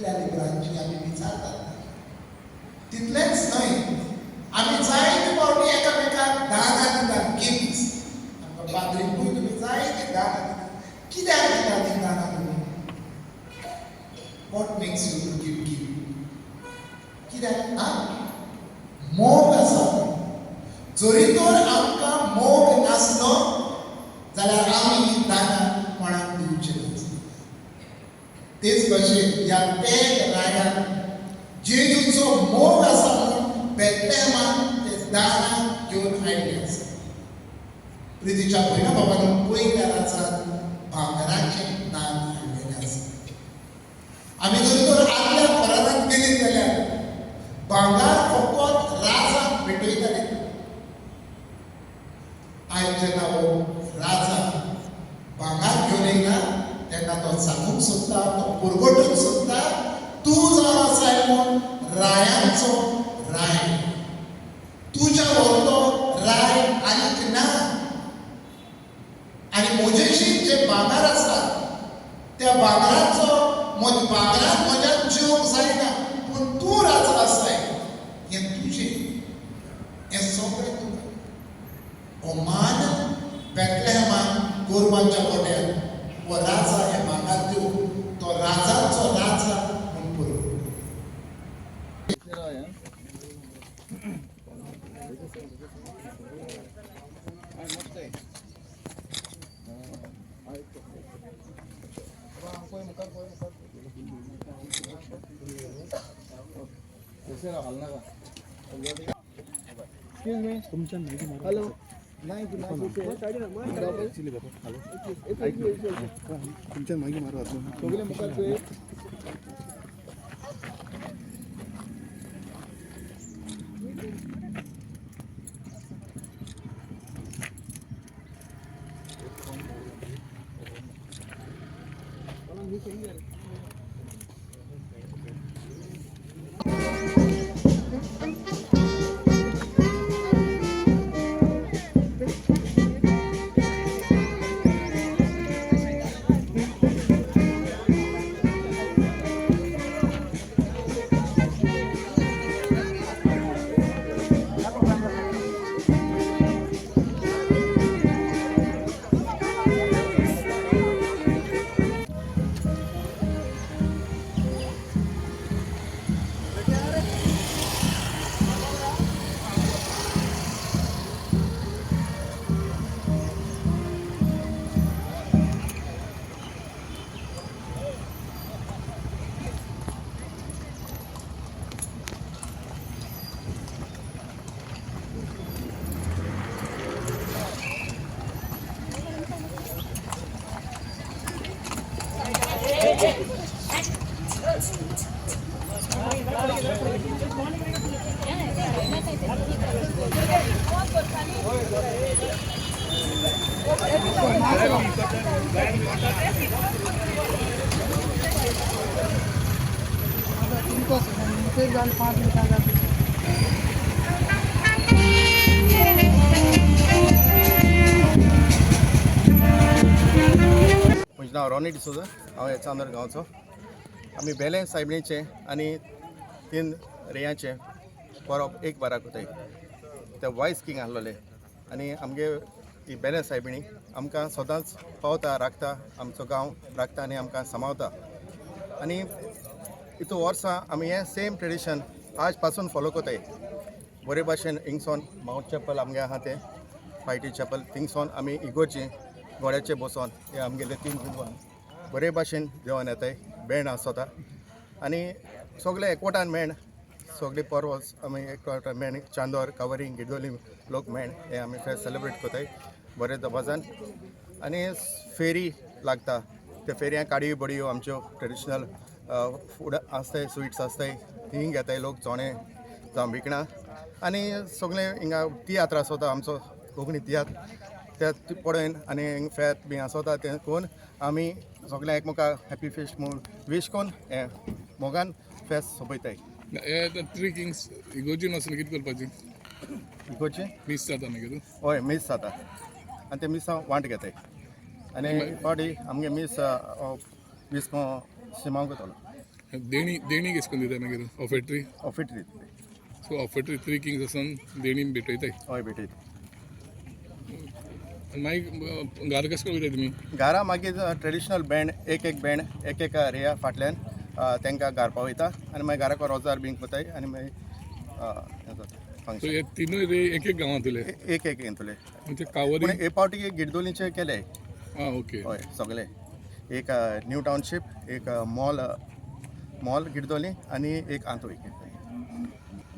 इतल्या लेबरांची आमी विचारतात तितलेंच न्हय आमी जायते फावटी एकामेकांक दानां दितात गिफ्ट्स आमकां पाद्रीकूय तुमी जायते दानां दितात कित्याक दितात हीं दानां तुमी what makes you to give कित्याक मोग आसा जरी तर आमकां मोग नासलो जाल्यार आमी हीं दानां कोणाक दिवचे नासले तेच भशेन ह्या पेग रायडान जेजूचो मोग आसा म्हूण बेतलेहमांत ते दानां घेवन आयिल्ले आसा प्रितीच्या भयणा बाबांनी पयल्या राजान भांगराचें दान हाडलेलें आसा आमी जरी तर आदल्या फरारांत गेलीं जाल्यार भांगार फकत राजाक भेटयताले आयज जेन्ना हो राजा भांगार घेवन येयला तेन्ना तो सांगूंक सोदता तो पुरगटूंक सोदता तूं जावन आसाय म्हूण रायांचो राय तुज्या व्हरतो राय आनीक ना आनी म्हजेशीं जें भांगार आसा त्या भांगराचो भांगरान म्हज्या जेवंक जायना पूण तूं राजा आसाय हें तुजें हें सगळें तुका हो मान बेतलेहमांत गोरवांच्या गोट्यार हो राजा हें भांगार दिवं तो राजाचो राजा म्हूण पुरो हॅलो तुमच्या मागे मारा सगळे मुखार म्हजें नांव रोनी डिसोजा हांव हे चांदोर गांवचो आमी बेले सायबिणीचे आनी 3 रेयांचे परब एक बारा कोताय ते वायस किंग आहलोले आनी आमगे ही बेले सायबिणी आमकां सदांच पावता राखता आमचो गांव राखता आनी आमकां सांबाळता आनी इतू वर्सां आमी हें सेम ट्रेडिशन आज पासून फॉलो कोताय बरे भाशेन हिंगसोन माउंट चॅपल आमगे आहा तें फायटी चॅपल थिंगसोन आमी इगोर्जी घोड्याचेर बसोन हे आमगेले 3 गुरवान बरे भाशेन जेवण येताय बँड आसता आनी सगळे एकवटान मेळ सगळे परवस आमी एकवटान मेळ चांदोर कावरी गिडोली लोक मेळ हे आमी फेस्त सेलिब्रेट कोताय बरे दबाजान आनी फेरी लागता त्या फेरयांक काडयो बडयो आमच्यो ट्रेडिशनल फूड आसताय स्विट्स आसताय हिंग घेताय लोक चोणे जावं भिकणां आनी सगळे हिंगा तियात्र आसता आमचो कोंकणी तियात्र ते पळोवन आनी हिंग फेस्त बी आसता तें कोन्न आमी सगळे एकमेकाक हॅपी फेस्ट म्हूण वीश कोन्न हें मोगान फेस्त सोंपयताय. थ्री किंग्स इगोर्जी नासलें कितें करपाचें इगोर्जी मीस जाता न्ही कितें हय मीस जाता आनी ते मिसा वांट घेताय आनी फावटी आमगे मीस विस्को शिमांक वतलो देणी देणी कशी करून दिता मागीर ऑफेट्री ऑफिटरी सो ऑफेट्री 3 किंग्स आसून देणी भेटयताय हय भेटयत आनी मागीर घरा कशें करून वयताय तुमी घरा मागीर ट्रेडिशनल बँड एक बँड एक रेया फाटल्यान तांकां घालपा वयता आनी मागीर घरा रोजार बीन कोताय आनी मागीर सो फंक्शन हे तिनूय रे एक गांवांतले एक येतले म्हणजे कावरी पूण हे पावटी गिरदोलीचे केले आं ओके हय सगळे एक न्यू टावनशीप एक मॉल गिरदोली आनी एक आंतोळी